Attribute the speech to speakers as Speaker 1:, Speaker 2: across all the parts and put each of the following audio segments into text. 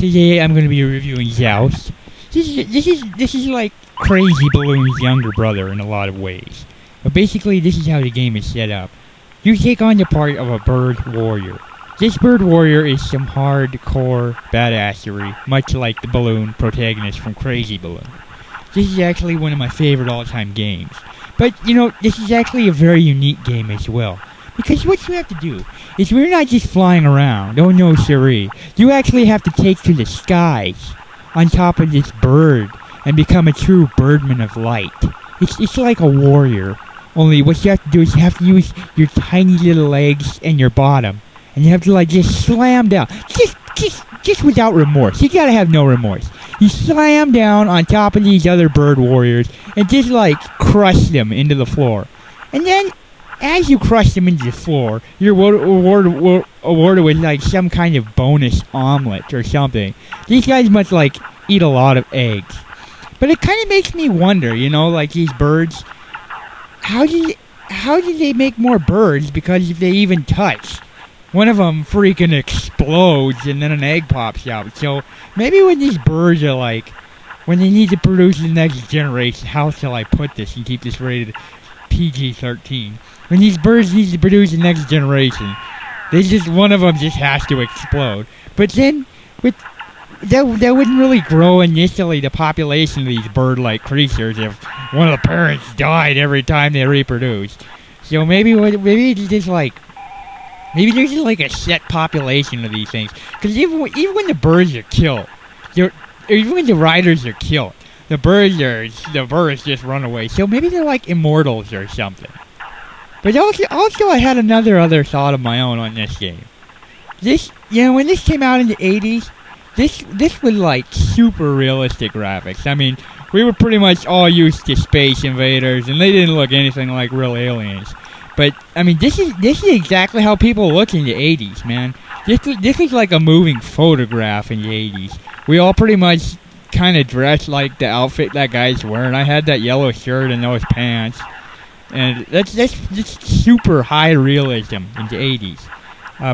Speaker 1: Today I'm going to be reviewing Joust. This is like Crazy Balloon's younger brother in a lot of ways. But basically, this is how the game is set up. You take on the part of a bird warrior. This bird warrior is some hardcore badassery, much like the balloon protagonist from Crazy Balloon. This is actually one of my favorite all-time games. But, you know, this is actually a very unique game as well. Because what you have to do is we're not just flying around. Oh no, siree. You actually have to take to the skies on top of this bird and become a true birdman of light. It's like a warrior. Only what you have to do is you have to use your tiny little legs and your bottom. And you have to like just slam down. Just without remorse. You gotta have no remorse. You slam down on top of these other bird warriors and just like crush them into the floor. And then as you crush them into the floor, you're awarded with like some kind of bonus omelet or something. These guys must like eat a lot of eggs. But it kind of makes me wonder, you know, like these birds, how do they make more birds? Because if they even touch, one of them freaking explodes and then an egg pops out. So maybe when these birds are like, when they need to produce the next generation, how shall I put this and keep this rated PG-13? When these birds need to produce the next generation, one of them just has to explode. But then, that wouldn't really grow initially the population of these bird-like creatures if one of the parents died every time they reproduced. So maybe it's just like, maybe there's just like a set population of these things. Because even when the birds are killed, even when the riders are killed, the birds just run away. So maybe they're like immortals or something. But also I had other thought of my own on this game. When this came out in the 80s, this was like super realistic graphics. I mean, we were pretty much all used to Space Invaders, and they didn't look anything like real aliens. But I mean, this is exactly how people look in the 80s, man. This is like a moving photograph in the 80s. We all pretty much kind of dressed like the outfit that guy's wearing. I had that yellow shirt and those pants. And that's super high realism in the 80s.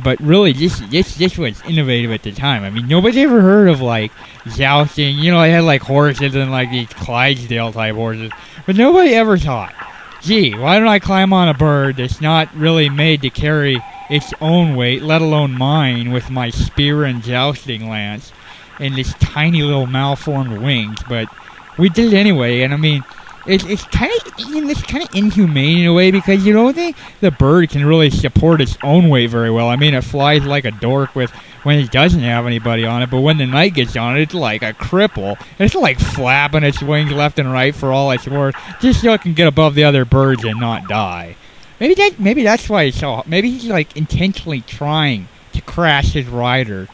Speaker 1: But really, this was innovative at the time. I mean, nobody ever heard of, like, jousting. You know, I had, like, horses and, like, these Clydesdale-type horses. But nobody ever thought, gee, why don't I climb on a bird that's not really made to carry its own weight, let alone mine, with my spear and jousting lance and this tiny little malformed wings? But we did it anyway, and I mean, it's kind of inhumane in a way, because you don't think the bird can really support its own weight very well. I mean, it flies like a dork when it doesn't have anybody on it, but when the night gets on it, it's like a cripple. It's like flapping its wings left and right for all it's worth, just so it can get above the other birds and not die. Maybe that's why it's so. Maybe he's like intentionally trying to crash his rider.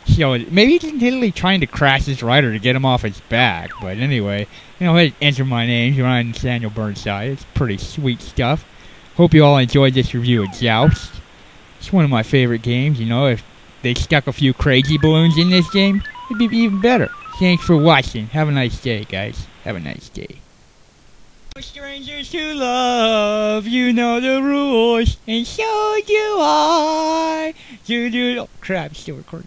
Speaker 1: So maybe he's intentionally trying to crash his rider to get him off his back. But anyway, you know, enter my name, Ryan Samuel Burnside. It's pretty sweet stuff. Hope you all enjoyed this review of Joust. It's one of my favorite games. You know, if they stuck a few crazy balloons in this game, it'd be even better. Thanks for watching. Have a nice day, guys. Have a nice day. Strangers to love, you know the rules, and so do I. Oh crap, still recording.